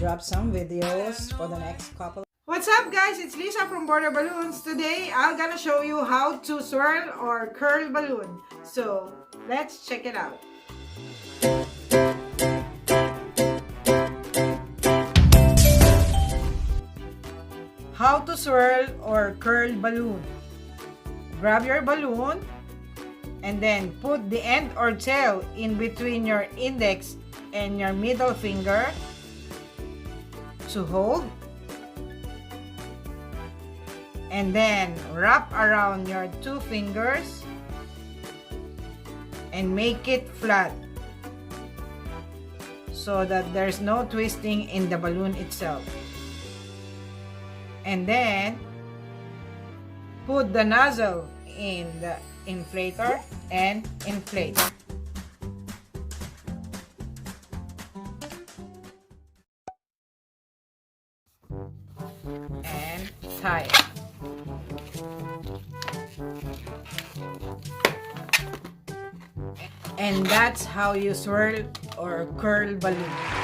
drop some videos for the next couple. What's up guys? It's Lisa from Border Balloons. Today I'm gonna show you how to swirl or curl balloon. So let's check it out. How to swirl or curl balloon. Grab your balloon and then put the end or tail in between your index and your middle finger to hold, and then wrap around your two fingers and make it flat so that there's no twisting in the balloon itself. And then put the nozzle in the inflator and inflate. And tie it. And that's how you swirl or curl balloon.